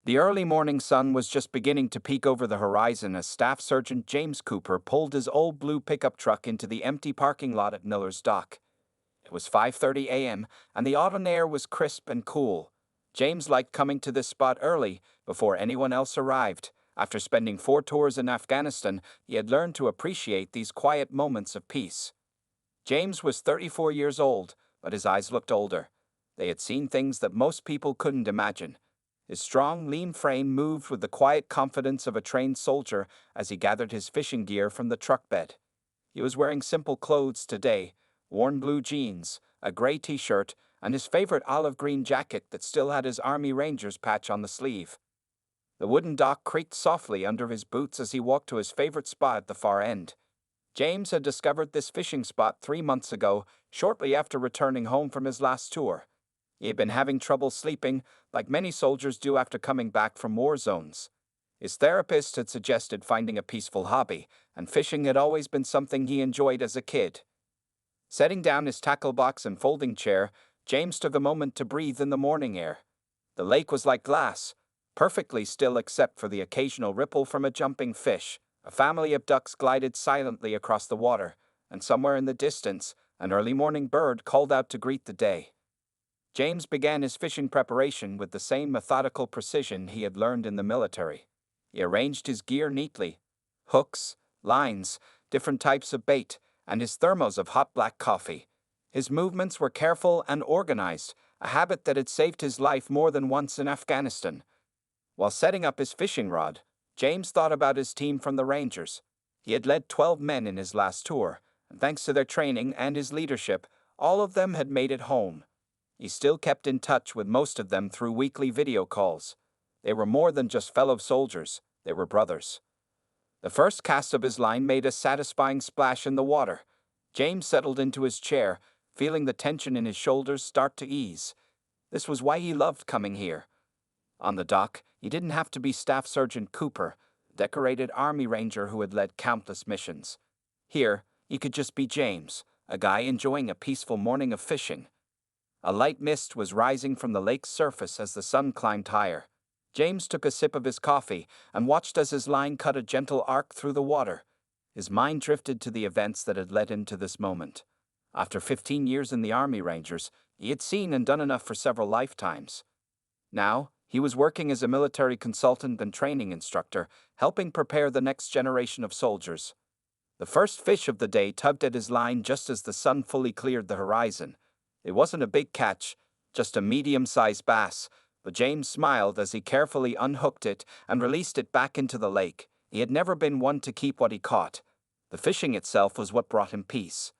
The early morning sun was just beginning to peek over the horizon as Staff Sergeant James Cooper pulled his old blue pickup truck into the empty parking lot at Miller's Dock. It was 5:30 a.m., and the autumn air was crisp and cool. James liked coming to this spot early, before anyone else arrived. After spending 4 tours in Afghanistan, he had learned to appreciate these quiet moments of peace. James was 34 years old, but his eyes looked older. They had seen things that most people couldn't imagine. His strong, lean frame moved with the quiet confidence of a trained soldier as he gathered his fishing gear from the truck bed. He was wearing simple clothes today, worn blue jeans, a gray t-shirt, and his favorite olive green jacket that still had his Army Rangers patch on the sleeve. The wooden dock creaked softly under his boots as he walked to his favorite spot at the far end. James had discovered this fishing spot 3 months ago, shortly after returning home from his last tour. He had been having trouble sleeping, like many soldiers do after coming back from war zones. His therapist had suggested finding a peaceful hobby, and fishing had always been something he enjoyed as a kid. Setting down his tackle box and folding chair, James took a moment to breathe in the morning air. The lake was like glass, perfectly still except for the occasional ripple from a jumping fish. A family of ducks glided silently across the water, and somewhere in the distance, an early morning bird called out to greet the day. James began his fishing preparation with the same methodical precision he had learned in the military. He arranged his gear neatly: hooks, lines, different types of bait, and his thermos of hot black coffee. His movements were careful and organized, a habit that had saved his life more than once in Afghanistan. While setting up his fishing rod, James thought about his team from the Rangers. He had led 12 men in his last tour, and thanks to their training and his leadership, all of them had made it home. He still kept in touch with most of them through weekly video calls. They were more than just fellow soldiers, they were brothers. The first cast of his line made a satisfying splash in the water. James settled into his chair, feeling the tension in his shoulders start to ease. This was why he loved coming here. On the dock, he didn't have to be Staff Sergeant Cooper, a decorated Army Ranger who had led countless missions. Here, he could just be James, a guy enjoying a peaceful morning of fishing. A light mist was rising from the lake's surface as the sun climbed higher. James took a sip of his coffee and watched as his line cut a gentle arc through the water. His mind drifted to the events that had led him to this moment. After 15 years in the Army Rangers, he had seen and done enough for several lifetimes. Now, he was working as a military consultant and training instructor, helping prepare the next generation of soldiers. The first fish of the day tugged at his line just as the sun fully cleared the horizon. It wasn't a big catch, just a medium-sized bass, but James smiled as he carefully unhooked it and released it back into the lake. He had never been one to keep what he caught. The fishing itself was what brought him peace.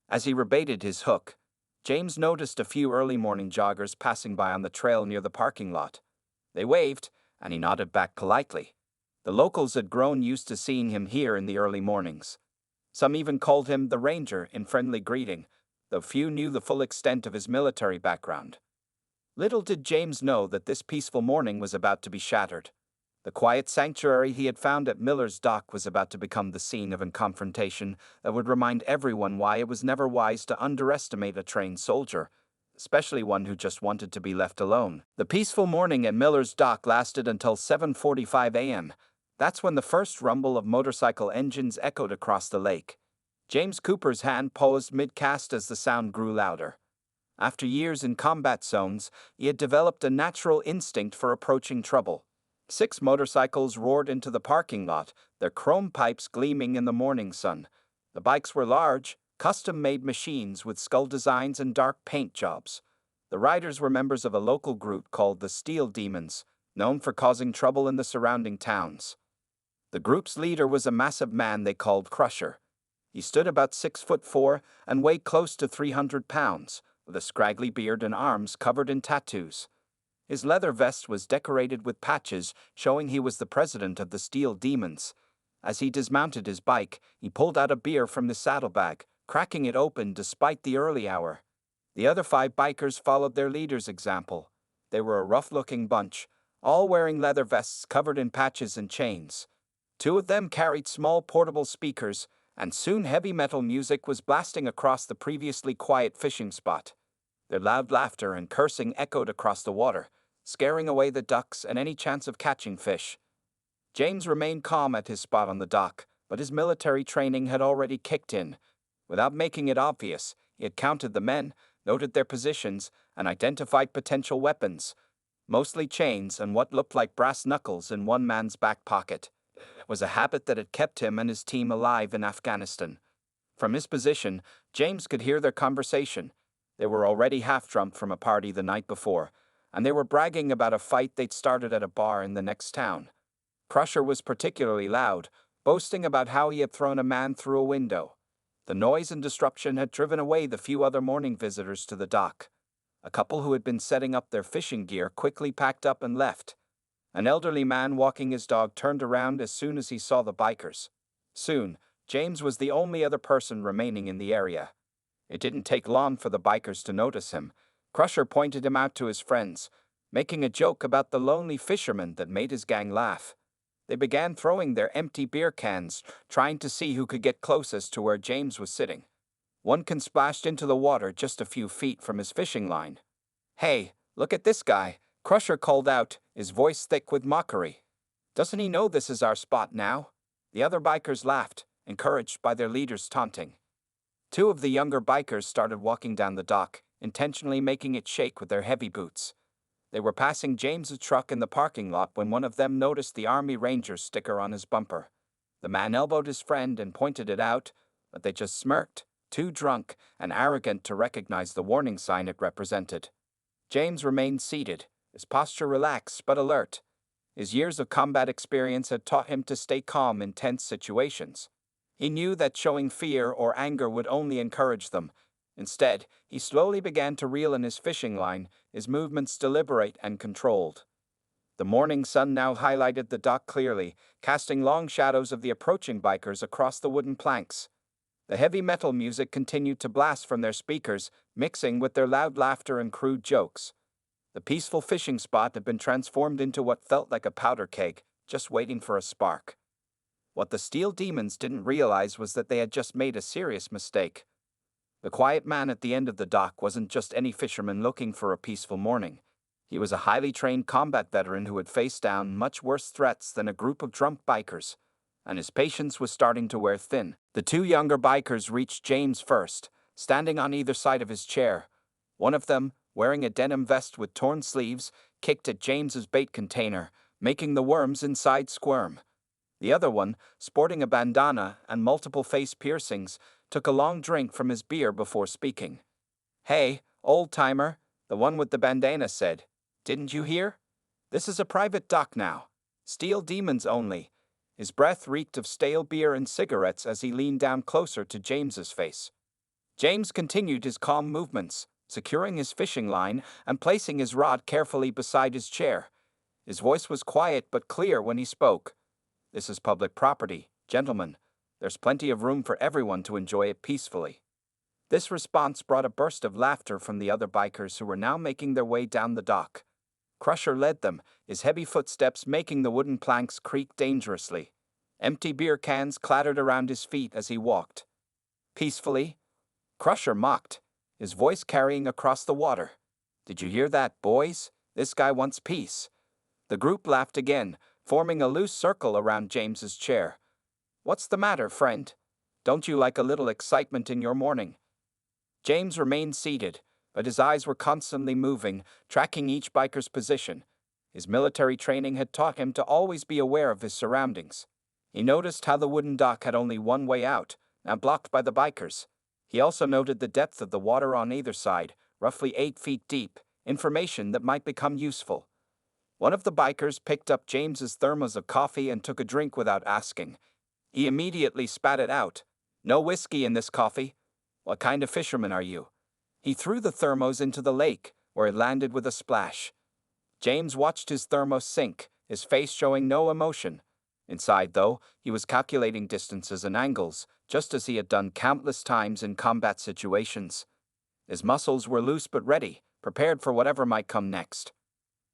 As he rebaited his hook, James noticed a few early morning joggers passing by on the trail near the parking lot. They waved, and he nodded back politely. The locals had grown used to seeing him here in the early mornings. Some even called him the Ranger in friendly greeting, though few knew the full extent of his military background. Little did James know that this peaceful morning was about to be shattered. The quiet sanctuary he had found at Miller's Dock was about to become the scene of a confrontation that would remind everyone why it was never wise to underestimate a trained soldier, especially one who just wanted to be left alone. The peaceful morning at Miller's Dock lasted until 7:45 a.m. That's when the first rumble of motorcycle engines echoed across the lake. James Cooper's hand paused mid-cast as the sound grew louder. After years in combat zones, he had developed a natural instinct for approaching trouble. 6 motorcycles roared into the parking lot, their chrome pipes gleaming in the morning sun. The bikes were large, custom-made machines with skull designs and dark paint jobs. The riders were members of a local group called the Steel Demons, known for causing trouble in the surrounding towns. The group's leader was a massive man they called Crusher. He stood about 6'4" and weighed close to 300 pounds, with a scraggly beard and arms covered in tattoos. His leather vest was decorated with patches, showing he was the president of the Steel Demons. As he dismounted his bike, he pulled out a beer from the saddlebag, cracking it open despite the early hour. The other 5 bikers followed their leader's example. They were a rough-looking bunch, all wearing leather vests covered in patches and chains. 2 of them carried small portable speakers, and soon heavy metal music was blasting across the previously quiet fishing spot. Their loud laughter and cursing echoed across the water, scaring away the ducks and any chance of catching fish. James remained calm at his spot on the dock, but his military training had already kicked in. Without making it obvious, he had counted the men, noted their positions, and identified potential weapons, mostly chains and what looked like brass knuckles in one man's back pocket. It was a habit that had kept him and his team alive in Afghanistan. From his position, James could hear their conversation. They were already half-drunk from a party the night before, and they were bragging about a fight they'd started at a bar in the next town. Crusher was particularly loud, boasting about how he had thrown a man through a window. The noise and disruption had driven away the few other morning visitors to the dock. A couple who had been setting up their fishing gear quickly packed up and left. An elderly man walking his dog turned around as soon as he saw the bikers. Soon, James was the only other person remaining in the area. It didn't take long for the bikers to notice him. Crusher pointed him out to his friends, making a joke about the lonely fisherman that made his gang laugh. They began throwing their empty beer cans, trying to see who could get closest to where James was sitting. One can splashed into the water just a few feet from his fishing line. "Hey, look at this guy," Crusher called out, his voice thick with mockery. "Doesn't he know this is our spot now?" The other bikers laughed, encouraged by their leader's taunting. Two of the younger bikers started walking down the dock, intentionally making it shake with their heavy boots. They were passing James's truck in the parking lot when one of them noticed the Army Ranger sticker on his bumper. The man elbowed his friend and pointed it out, but they just smirked, too drunk and arrogant to recognize the warning sign it represented. James remained seated, his posture relaxed but alert. His years of combat experience had taught him to stay calm in tense situations. He knew that showing fear or anger would only encourage them. Instead, he slowly began to reel in his fishing line, his movements deliberate and controlled. The morning sun now highlighted the dock clearly, casting long shadows of the approaching bikers across the wooden planks. The heavy metal music continued to blast from their speakers, mixing with their loud laughter and crude jokes. The peaceful fishing spot had been transformed into what felt like a powder keg, just waiting for a spark. What the Steel Demons didn't realize was that they had just made a serious mistake. The quiet man at the end of the dock wasn't just any fisherman looking for a peaceful morning. He was a highly trained combat veteran who had faced down much worse threats than a group of drunk bikers, and his patience was starting to wear thin. The two younger bikers reached James first, standing on either side of his chair. One of them, wearing a denim vest with torn sleeves, kicked at James's bait container, making the worms inside squirm. The other one, sporting a bandana and multiple face piercings, took a long drink from his beer before speaking. "Hey, old-timer," the one with the bandana said. "Didn't you hear? This is a private dock now. Steel Demons only." His breath reeked of stale beer and cigarettes as he leaned down closer to James's face. James continued his calm movements, securing his fishing line and placing his rod carefully beside his chair. His voice was quiet but clear when he spoke. "This is public property, gentlemen. There's plenty of room for everyone to enjoy it peacefully." This response brought a burst of laughter from the other bikers who were now making their way down the dock. Crusher led them, his heavy footsteps making the wooden planks creak dangerously. Empty beer cans clattered around his feet as he walked. "Peacefully?" Crusher mocked, his voice carrying across the water. "Did you hear that, boys? This guy wants peace." The group laughed again, forming a loose circle around James's chair. "What's the matter, friend? Don't you like a little excitement in your morning?" James remained seated, but his eyes were constantly moving, tracking each biker's position. His military training had taught him to always be aware of his surroundings. He noticed how the wooden dock had only one way out, now blocked by the bikers. He also noted the depth of the water on either side, roughly 8 feet deep, information that might become useful. One of the bikers picked up James's thermos of coffee and took a drink without asking. He immediately spat it out. "No whiskey in this coffee. What kind of fisherman are you?" He threw the thermos into the lake, where it landed with a splash. James watched his thermos sink, his face showing no emotion. Inside, though, he was calculating distances and angles, just as he had done countless times in combat situations. His muscles were loose but ready, prepared for whatever might come next.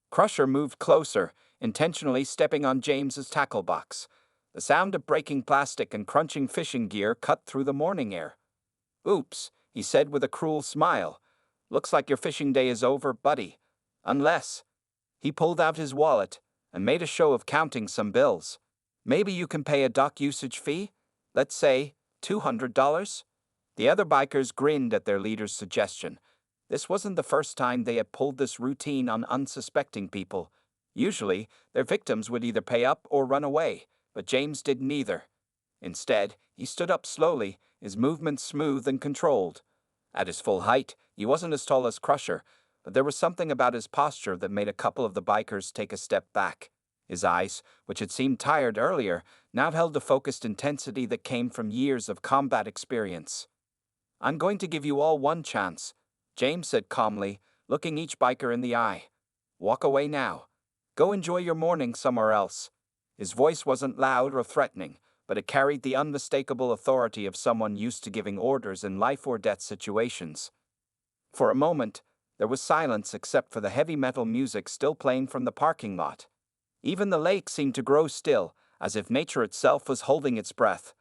Crusher moved closer, intentionally stepping on James's tackle box. The sound of breaking plastic and crunching fishing gear cut through the morning air. "Oops," he said with a cruel smile. "Looks like your fishing day is over, buddy. Unless..." He pulled out his wallet and made a show of counting some bills. Maybe you can pay a dock usage fee? Let's say $200? The other bikers grinned at their leader's suggestion. This wasn't the first time they had pulled this routine on unsuspecting people. Usually, their victims would either pay up or run away, but James did neither. Instead, he stood up slowly, his movements smooth and controlled. At his full height, he wasn't as tall as Crusher, but there was something about his posture that made a couple of the bikers take a step back. His eyes, which had seemed tired earlier, now held the focused intensity that came from years of combat experience. "I'm going to give you all one chance," James said calmly, looking each biker in the eye. "Walk away now. Go enjoy your morning somewhere else." His voice wasn't loud or threatening, but it carried the unmistakable authority of someone used to giving orders in life-or-death situations. For a moment, there was silence except for the heavy metal music still playing from the parking lot. Even the lake seemed to grow still, as if nature itself was holding its breath.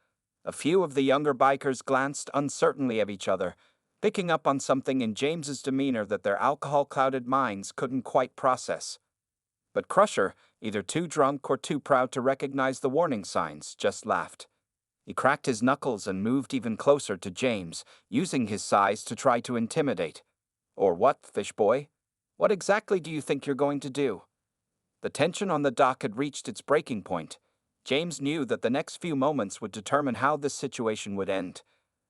A few of the younger bikers glanced uncertainly at each other, picking up on something in James's demeanor that their alcohol-clouded minds couldn't quite process. But Crusher, either too drunk or too proud to recognize the warning signs, just laughed. He cracked his knuckles and moved even closer to James, using his size to try to intimidate. "Or what, fish boy? What exactly do you think you're going to do?" The tension on the dock had reached its breaking point. James knew that the next few moments would determine how this situation would end.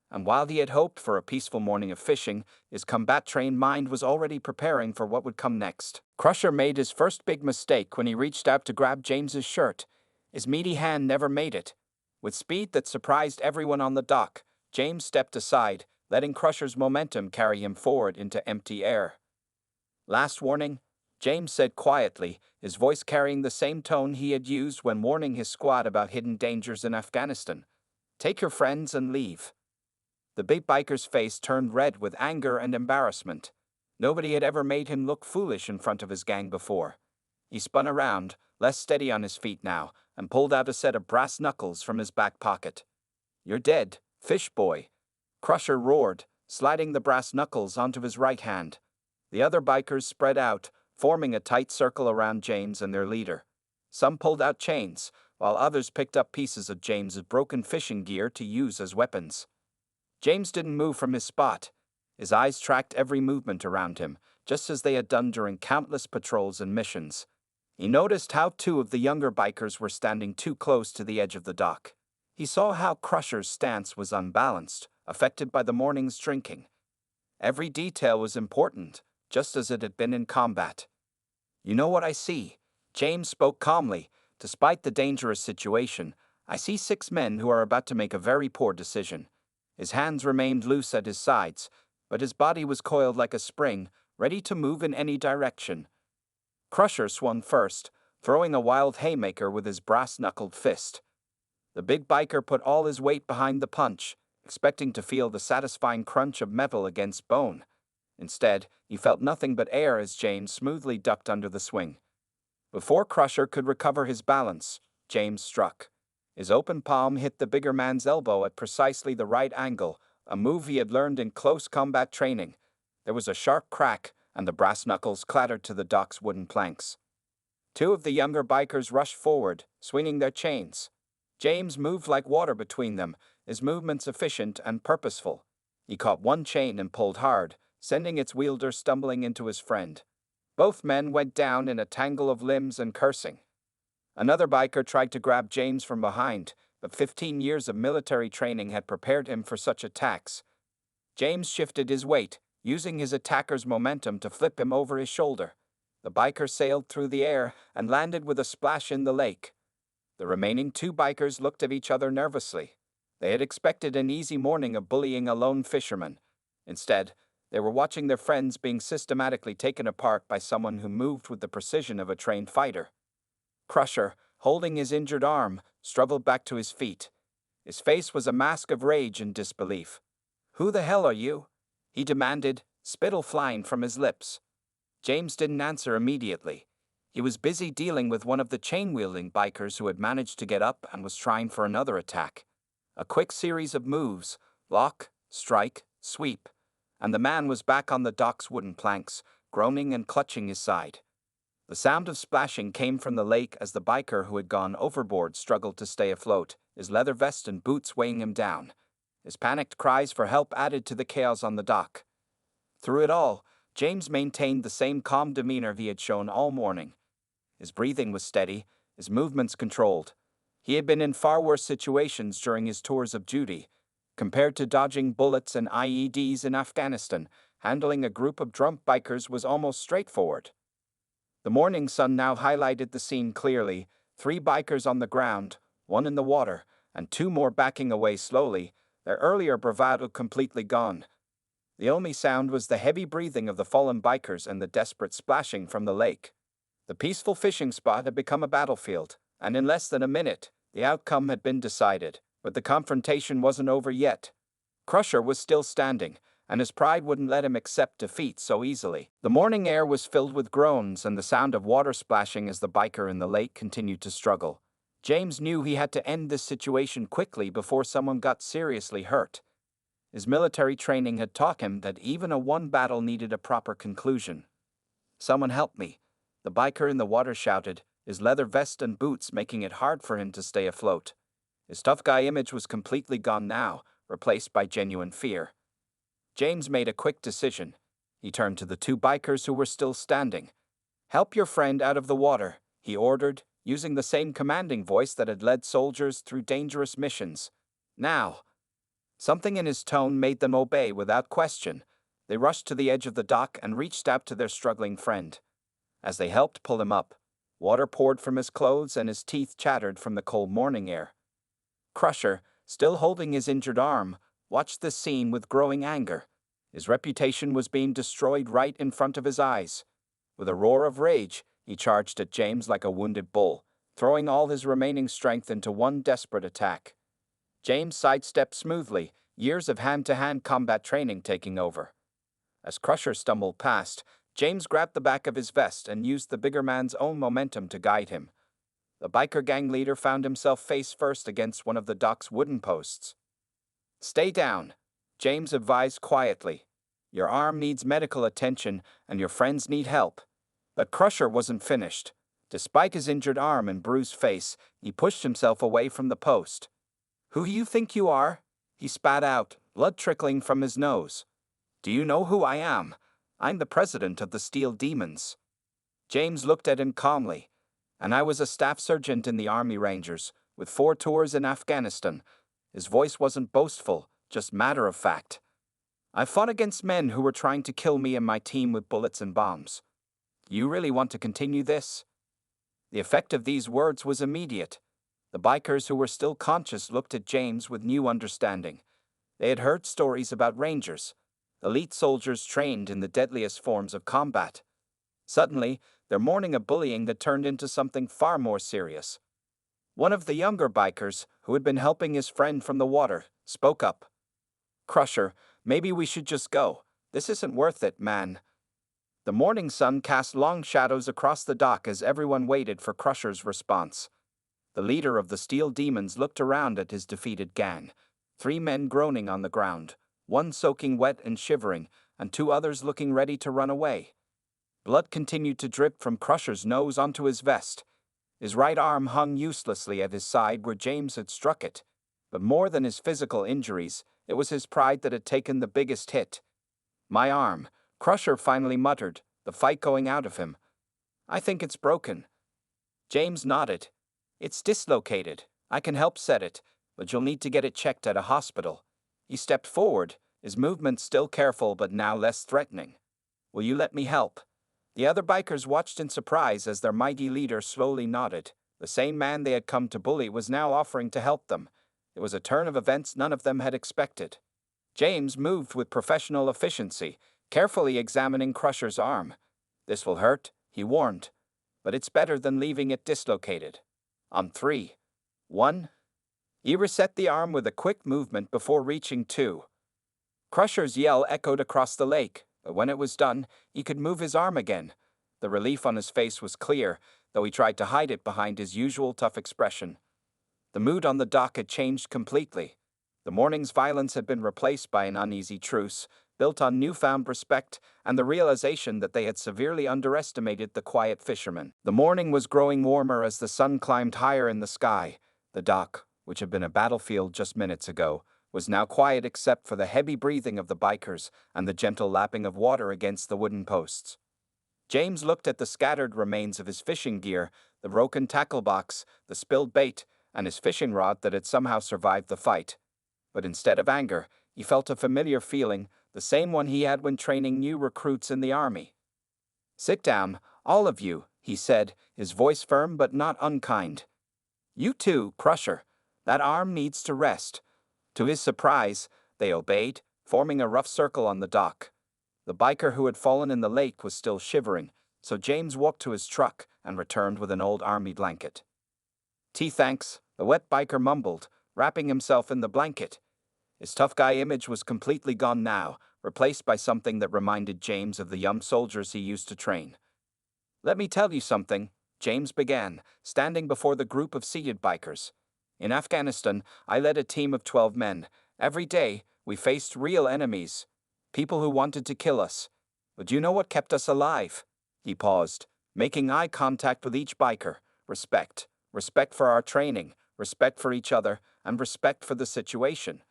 And while he had hoped for a peaceful morning of fishing, his combat-trained mind was already preparing for what would come next. Crusher made his first big mistake when he reached out to grab James's shirt. His meaty hand never made it. With speed that surprised everyone on the dock, James stepped aside, letting Crusher's momentum carry him forward into empty air. "Last warning," James said quietly, his voice carrying the same tone he had used when warning his squad about hidden dangers in Afghanistan. "Take your friends and leave." The big biker's face turned red with anger and embarrassment. Nobody had ever made him look foolish in front of his gang before. He spun around, less steady on his feet now, and pulled out a set of brass knuckles from his back pocket. "You're dead, fish boy," Crusher roared, sliding the brass knuckles onto his right hand. The other bikers spread out, forming a tight circle around James and their leader. Some pulled out chains, while others picked up pieces of James's broken fishing gear to use as weapons. James didn't move from his spot. His eyes tracked every movement around him, just as they had done during countless patrols and missions. He noticed how two of the younger bikers were standing too close to the edge of the dock. He saw how Crusher's stance was unbalanced, affected by the morning's drinking. Every detail was important, just as it had been in combat. "You know what I see?" James spoke calmly. "Despite the dangerous situation, I see 6 men who are about to make a very poor decision." His hands remained loose at his sides, but his body was coiled like a spring, ready to move in any direction. Crusher swung first, throwing a wild haymaker with his brass-knuckled fist. The big biker put all his weight behind the punch, expecting to feel the satisfying crunch of metal against bone. Instead, he felt nothing but air as James smoothly ducked under the swing. Before Crusher could recover his balance, James struck. His open palm hit the bigger man's elbow at precisely the right angle, a move he had learned in close combat training. There was a sharp crack, and the brass knuckles clattered to the dock's wooden planks. 2 of the younger bikers rushed forward, swinging their chains. James moved like water between them, his movements efficient and purposeful. He caught one chain and pulled hard, sending its wielder stumbling into his friend. Both men went down in a tangle of limbs and cursing. Another biker tried to grab James from behind, but 15 years of military training had prepared him for such attacks. James shifted his weight, using his attacker's momentum to flip him over his shoulder. The biker sailed through the air and landed with a splash in the lake. The remaining 2 bikers looked at each other nervously. They had expected an easy morning of bullying a lone fisherman. Instead, they were watching their friends being systematically taken apart by someone who moved with the precision of a trained fighter. Crusher, holding his injured arm, struggled back to his feet. His face was a mask of rage and disbelief. "Who the hell are you?" he demanded, spittle flying from his lips. James didn't answer immediately. He was busy dealing with one of the chain-wielding bikers who had managed to get up and was trying for another attack. A quick series of moves, lock, strike, sweep, and the man was back on the dock's wooden planks, groaning and clutching his side. The sound of splashing came from the lake as the biker who had gone overboard struggled to stay afloat, his leather vest and boots weighing him down. His panicked cries for help added to the chaos on the dock. Through it all, James maintained the same calm demeanor he had shown all morning. His breathing was steady, his movements controlled. He had been in far worse situations during his tours of duty. Compared to dodging bullets and IEDs in Afghanistan, handling a group of drunk bikers was almost straightforward. The morning sun now highlighted the scene clearly: 3 bikers on the ground, 1 in the water, and 2 more backing away slowly, their earlier bravado completely gone. The only sound was the heavy breathing of the fallen bikers and the desperate splashing from the lake. The peaceful fishing spot had become a battlefield, and in less than a minute, the outcome had been decided. But the confrontation wasn't over yet. Crusher was still standing, and his pride wouldn't let him accept defeat so easily. The morning air was filled with groans and the sound of water splashing as the biker in the lake continued to struggle. James knew he had to end this situation quickly before someone got seriously hurt. His military training had taught him that even a one battle needed a proper conclusion. "Someone help me," the biker in the water shouted, his leather vest and boots making it hard for him to stay afloat. His tough guy image was completely gone now, replaced by genuine fear. James made a quick decision. He turned to the 2 bikers who were still standing. "Help your friend out of the water," he ordered, using the same commanding voice that had led soldiers through dangerous missions. "Now." Something in his tone made them obey without question. They rushed to the edge of the dock and reached out to their struggling friend. As they helped pull him up, water poured from his clothes and his teeth chattered from the cold morning air. Crusher, still holding his injured arm, watched this scene with growing anger. His reputation was being destroyed right in front of his eyes. With a roar of rage, he charged at James like a wounded bull, throwing all his remaining strength into one desperate attack. James sidestepped smoothly, years of hand-to-hand combat training taking over. As Crusher stumbled past, James grabbed the back of his vest and used the bigger man's own momentum to guide him. The biker gang leader found himself face first against one of the dock's wooden posts. "Stay down," James advised quietly. "Your arm needs medical attention and your friends need help." But Crusher wasn't finished. Despite his injured arm and bruised face, he pushed himself away from the post. "Who do you think you are?" he spat out, blood trickling from his nose. "Do you know who I am? I'm the president of the Steel Demons." James looked at him calmly. "And I was a staff sergeant in the Army Rangers, with 4 tours in Afghanistan." His voice wasn't boastful, just matter of fact. "I fought against men who were trying to kill me and my team with bullets and bombs. You really want to continue this?" The effect of these words was immediate. The bikers who were still conscious looked at James with new understanding. They had heard stories about Rangers, elite soldiers trained in the deadliest forms of combat. Suddenly, they're mourning a bullying that turned into something far more serious. One of the younger bikers, who had been helping his friend from the water, spoke up. "Crusher, maybe we should just go. This isn't worth it, man." The morning sun cast long shadows across the dock as everyone waited for Crusher's response. The leader of the Steel Demons looked around at his defeated gang. 3 men groaning on the ground, 1 soaking wet and shivering, and 2 others looking ready to run away. Blood continued to drip from Crusher's nose onto his vest. His right arm hung uselessly at his side where James had struck it. But more than his physical injuries, it was his pride that had taken the biggest hit. "My arm," Crusher finally muttered, the fight going out of him. "I think it's broken." James nodded. "It's dislocated. I can help set it, but you'll need to get it checked at a hospital." He stepped forward, his movements still careful but now less threatening. "Will you let me help?" The other bikers watched in surprise as their mighty leader slowly nodded. The same man they had come to bully was now offering to help them. It was a turn of events none of them had expected. James moved with professional efficiency, carefully examining Crusher's arm. "This will hurt," he warned, "but it's better than leaving it dislocated. On 3. 1. He reset the arm with a quick movement before reaching 2. Crusher's yell echoed across the lake, but when it was done, he could move his arm again. The relief on his face was clear, though he tried to hide it behind his usual tough expression. The mood on the dock had changed completely. The morning's violence had been replaced by an uneasy truce, built on newfound respect and the realization that they had severely underestimated the quiet fisherman. The morning was growing warmer as the sun climbed higher in the sky. The dock, which had been a battlefield just minutes ago, was now quiet except for the heavy breathing of the bikers and the gentle lapping of water against the wooden posts. James looked at the scattered remains of his fishing gear, the broken tackle box, the spilled bait, and his fishing rod that had somehow survived the fight. But instead of anger, he felt a familiar feeling, the same one he had when training new recruits in the army. "Sit down, all of you," he said, his voice firm but not unkind. "You too, Crusher. That arm needs to rest." To his surprise, they obeyed, forming a rough circle on the dock. The biker who had fallen in the lake was still shivering, so James walked to his truck and returned with an old army blanket. Thanks," the wet biker mumbled, wrapping himself in the blanket. His tough guy image was completely gone now, replaced by something that reminded James of the young soldiers he used to train. "Let me tell you something," James began, standing before the group of seated bikers. "In Afghanistan, I led a team of 12 men. Every day, we faced real enemies, people who wanted to kill us. But you know what kept us alive?" He paused, making eye contact with each biker. "Respect. Respect for our training, respect for each other, and respect for the situation."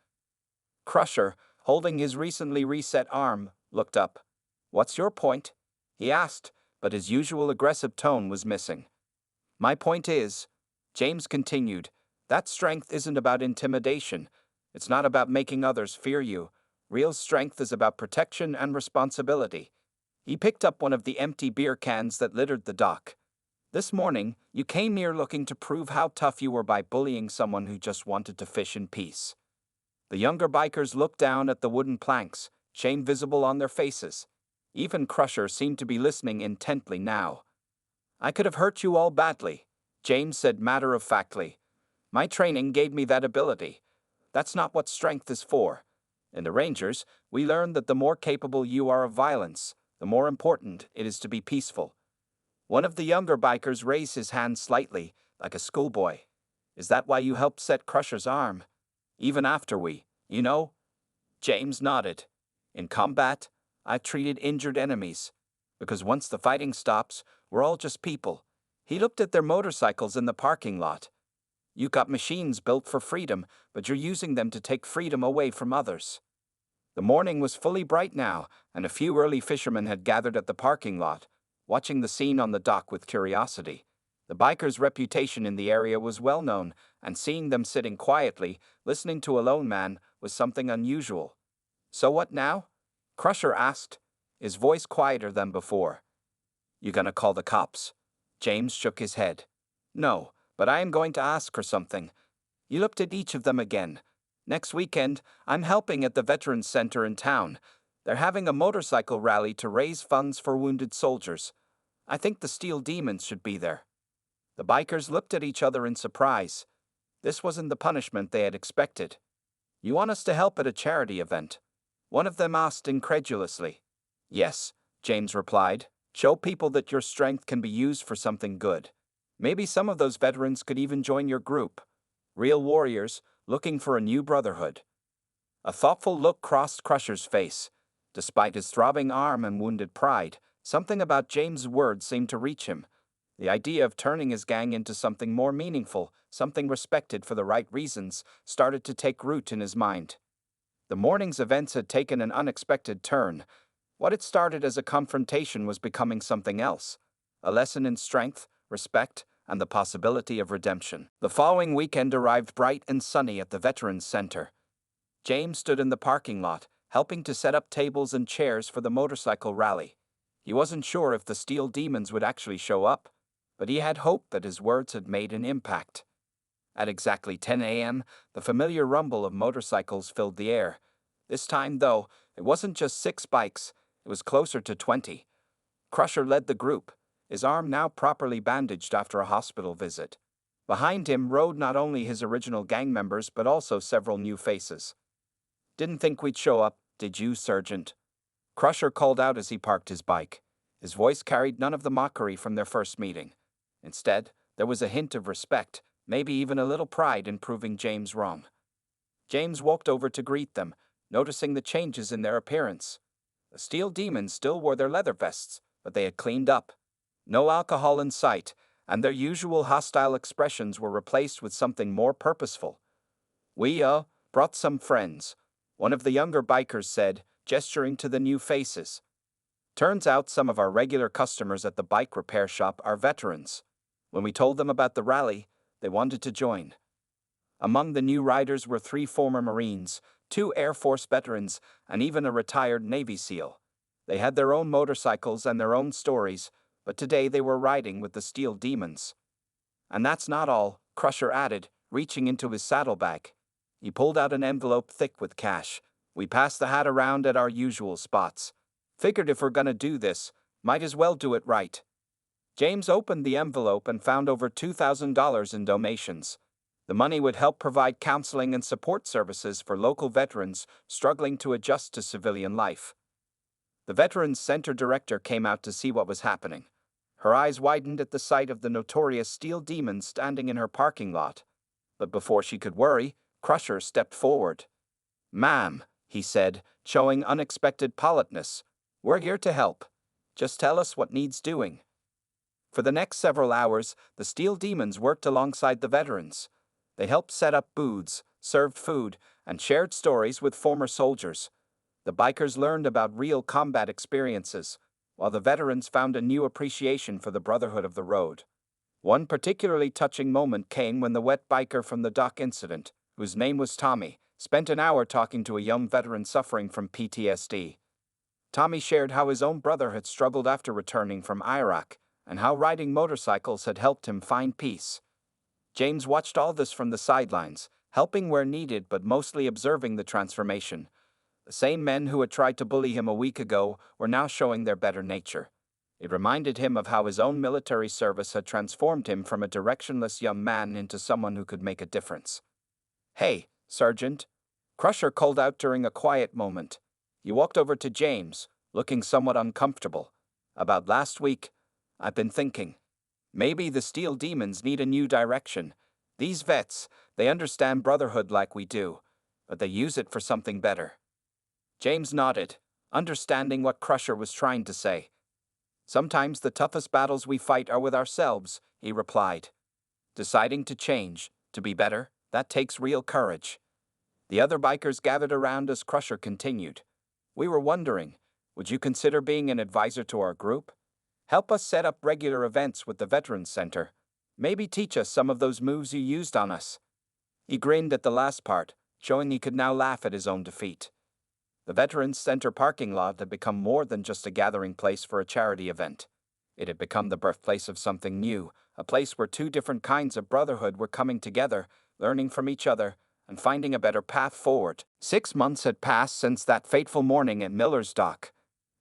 Crusher, holding his recently reset arm, looked up. "What's your point?" he asked, but his usual aggressive tone was missing. "My point is," James continued, "that strength isn't about intimidation. It's not about making others fear you. Real strength is about protection and responsibility." He picked up one of the empty beer cans that littered the dock. "This morning, you came here looking to prove how tough you were by bullying someone who just wanted to fish in peace." The younger bikers looked down at the wooden planks, shame visible on their faces. Even Crusher seemed to be listening intently now. "I could have hurt you all badly," James said matter-of-factly. "My training gave me that ability. That's not what strength is for. In the Rangers, we learned that the more capable you are of violence, the more important it is to be peaceful." One of the younger bikers raised his hand slightly, like a schoolboy. "Is that why you helped set Crusher's arm? Even after you know?" James nodded. "In combat, I've treated injured enemies. Because once the fighting stops, we're all just people." He looked at their motorcycles in the parking lot. "You got machines built for freedom, but you're using them to take freedom away from others." The morning was fully bright now, and a few early fishermen had gathered at the parking lot, watching the scene on the dock with curiosity. The bikers' reputation in the area was well known, and seeing them sitting quietly, listening to a lone man, was something unusual. "So what now?" Crusher asked, his voice quieter than before. "You gonna call the cops?" James shook his head. "No, but I am going to ask her something." He looked at each of them again. "Next weekend, I'm helping at the Veterans Center in town. They're having a motorcycle rally to raise funds for wounded soldiers. I think the Steel Demons should be there." The bikers looked at each other in surprise. This wasn't the punishment they had expected. "You want us to help at a charity event?" one of them asked incredulously. "Yes," James replied. "Show people that your strength can be used for something good. Maybe some of those veterans could even join your group. Real warriors, looking for a new brotherhood." A thoughtful look crossed Crusher's face. Despite his throbbing arm and wounded pride, something about James' words seemed to reach him. The idea of turning his gang into something more meaningful, something respected for the right reasons, started to take root in his mind. The morning's events had taken an unexpected turn. What had started as a confrontation was becoming something else, a lesson in strength, respect, and the possibility of redemption. The following weekend arrived bright and sunny at the Veterans Center. James stood in the parking lot, helping to set up tables and chairs for the motorcycle rally. He wasn't sure if the Steel Demons would actually show up, but he had hope that his words had made an impact. At exactly 10 a.m., the familiar rumble of motorcycles filled the air. This time, though, it wasn't just 6 bikes, it was closer to 20. Crusher led the group, his arm now properly bandaged after a hospital visit. Behind him rode not only his original gang members but also several new faces. "Didn't think we'd show up, did you, Sergeant?" Crusher called out as he parked his bike. His voice carried none of the mockery from their first meeting. Instead, there was a hint of respect, maybe even a little pride in proving James wrong. James walked over to greet them, noticing the changes in their appearance. The Steel Demons still wore their leather vests, but they had cleaned up. No alcohol in sight, and their usual hostile expressions were replaced with something more purposeful. We, brought some friends, one of the younger bikers said, gesturing to the new faces. Turns out some of our regular customers at the bike repair shop are veterans. When we told them about the rally, they wanted to join. Among the new riders were 3 former Marines, 2 Air Force veterans, and even a retired Navy SEAL. They had their own motorcycles and their own stories, but today they were riding with the Steel Demons. And that's not all, Crusher added, reaching into his saddlebag. He pulled out an envelope thick with cash. We passed the hat around at our usual spots. Figured if we're gonna do this, might as well do it right. James opened the envelope and found over $2,000 in donations. The money would help provide counseling and support services for local veterans struggling to adjust to civilian life. The Veterans Center director came out to see what was happening. Her eyes widened at the sight of the notorious Steel Demon standing in her parking lot. But before she could worry, Crusher stepped forward. "Ma'am," he said, showing unexpected politeness, "we're here to help. Just tell us what needs doing." For the next several hours, the Steel Demons worked alongside the veterans. They helped set up booths, served food, and shared stories with former soldiers. The bikers learned about real combat experiences, while the veterans found a new appreciation for the brotherhood of the road. One particularly touching moment came when the wet biker from the dock incident, whose name was Tommy, spent an hour talking to a young veteran suffering from PTSD. Tommy shared how his own brother had struggled after returning from Iraq, and how riding motorcycles had helped him find peace. James watched all this from the sidelines, helping where needed but mostly observing the transformation. The same men who had tried to bully him a week ago were now showing their better nature. It reminded him of how his own military service had transformed him from a directionless young man into someone who could make a difference. "Hey, Sergeant," Crusher called out during a quiet moment. He walked over to James, looking somewhat uncomfortable. "About last week, I've been thinking. Maybe the Steel Demons need a new direction. These vets, they understand brotherhood like we do, but they use it for something better." James nodded, understanding what Crusher was trying to say. "Sometimes the toughest battles we fight are with ourselves," he replied. "Deciding to change, to be better, that takes real courage." The other bikers gathered around as Crusher continued. "We were wondering, would you consider being an advisor to our group? Help us set up regular events with the Veterans Center. Maybe teach us some of those moves you used on us." He grinned at the last part, showing he could now laugh at his own defeat. The Veterans Center parking lot had become more than just a gathering place for a charity event. It had become the birthplace of something new, a place where 2 different kinds of brotherhood were coming together, learning from each other, and finding a better path forward. 6 months had passed since that fateful morning at Miller's Dock.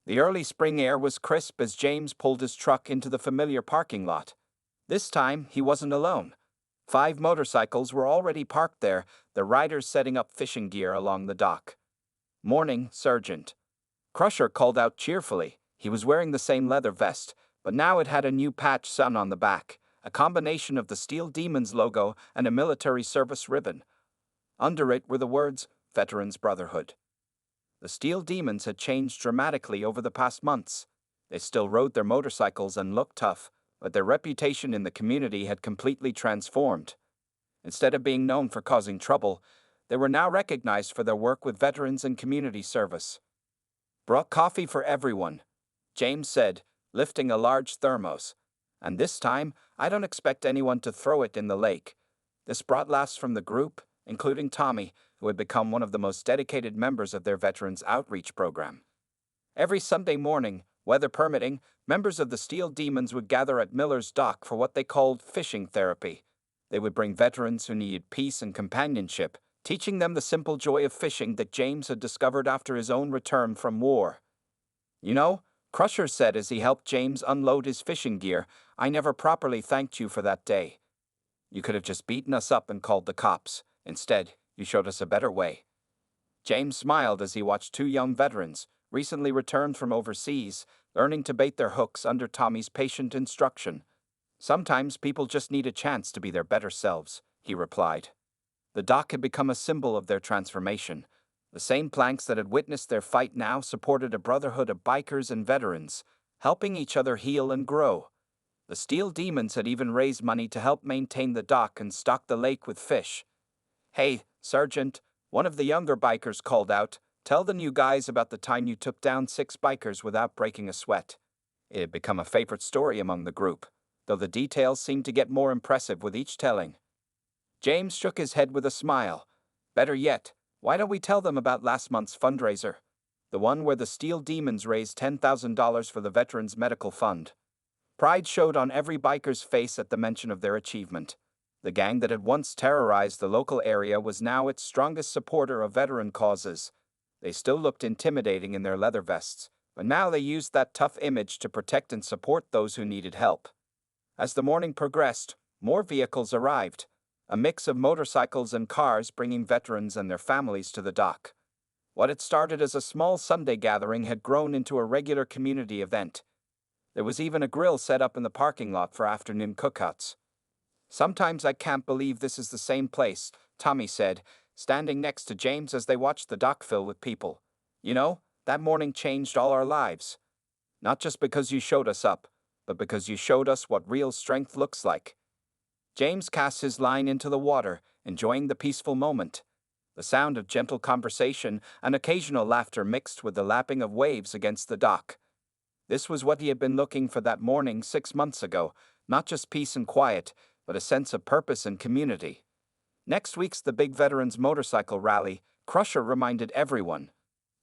The early spring air was crisp as James pulled his truck into the familiar parking lot. This time, he wasn't alone. 5 motorcycles were already parked there, the riders setting up fishing gear along the dock. "Morning, Sergeant." Crusher called out cheerfully. He was wearing the same leather vest, but now it had a new patch sewn on the back, a combination of the Steel Demons logo and a military service ribbon. Under it were the words, "Veterans Brotherhood." The Steel Demons had changed dramatically over the past months. They still rode their motorcycles and looked tough, but their reputation in the community had completely transformed. Instead of being known for causing trouble, they were now recognized for their work with veterans and community service. "Brought coffee for everyone," James said, lifting a large thermos. "And this time, I don't expect anyone to throw it in the lake." This brought laughs from the group, including Tommy, who had become one of the most dedicated members of their Veterans Outreach program. Every Sunday morning, weather permitting, members of the Steel Demons would gather at Miller's Dock for what they called fishing therapy. They would bring veterans who needed peace and companionship, teaching them the simple joy of fishing that James had discovered after his own return from war. "You know," Crusher said as he helped James unload his fishing gear, "I never properly thanked you for that day. You could have just beaten us up and called the cops. Instead, you showed us a better way." James smiled as he watched 2 young veterans, recently returned from overseas, learning to bait their hooks under Tommy's patient instruction. "Sometimes people just need a chance to be their better selves," he replied. The dock had become a symbol of their transformation. The same planks that had witnessed their fight now supported a brotherhood of bikers and veterans, helping each other heal and grow. The Steel Demons had even raised money to help maintain the dock and stock the lake with fish. "Hey, Sergeant," one of the younger bikers called out, "tell the new guys about the time you took down 6 bikers without breaking a sweat." It had become a favorite story among the group, though the details seemed to get more impressive with each telling. James shook his head with a smile. "Better yet, why don't we tell them about last month's fundraiser? The one where the Steel Demons raised $10,000 for the Veterans Medical Fund." Pride showed on every biker's face at the mention of their achievement. The gang that had once terrorized the local area was now its strongest supporter of veteran causes. They still looked intimidating in their leather vests, but now they used that tough image to protect and support those who needed help. As the morning progressed, more vehicles arrived, a mix of motorcycles and cars bringing veterans and their families to the dock. What had started as a small Sunday gathering had grown into a regular community event. There was even a grill set up in the parking lot for afternoon cookouts. "Sometimes I can't believe this is the same place," Tommy said, standing next to James as they watched the dock fill with people. "You know, that morning changed all our lives. Not just because you showed us up, but because you showed us what real strength looks like." James cast his line into the water, enjoying the peaceful moment. The sound of gentle conversation and occasional laughter mixed with the lapping of waves against the dock. This was what he had been looking for that morning 6 months ago, not just peace and quiet, but a sense of purpose and community. Next week's the big Veterans Motorcycle Rally, Crusher reminded everyone.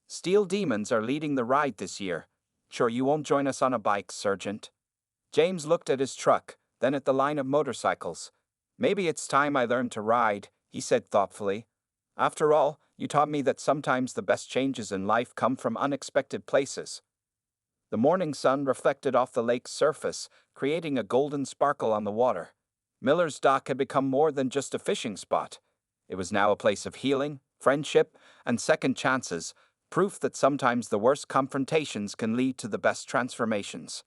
"Steel Demons are leading the ride this year. Sure you won't join us on a bike, Sergeant?" James looked at his truck, then at the line of motorcycles. "Maybe it's time I learned to ride," he said thoughtfully. "After all, you taught me that sometimes the best changes in life come from unexpected places." The morning sun reflected off the lake's surface, creating a golden sparkle on the water. Miller's Dock had become more than just a fishing spot. It was now a place of healing, friendship, and second chances, proof that sometimes the worst confrontations can lead to the best transformations.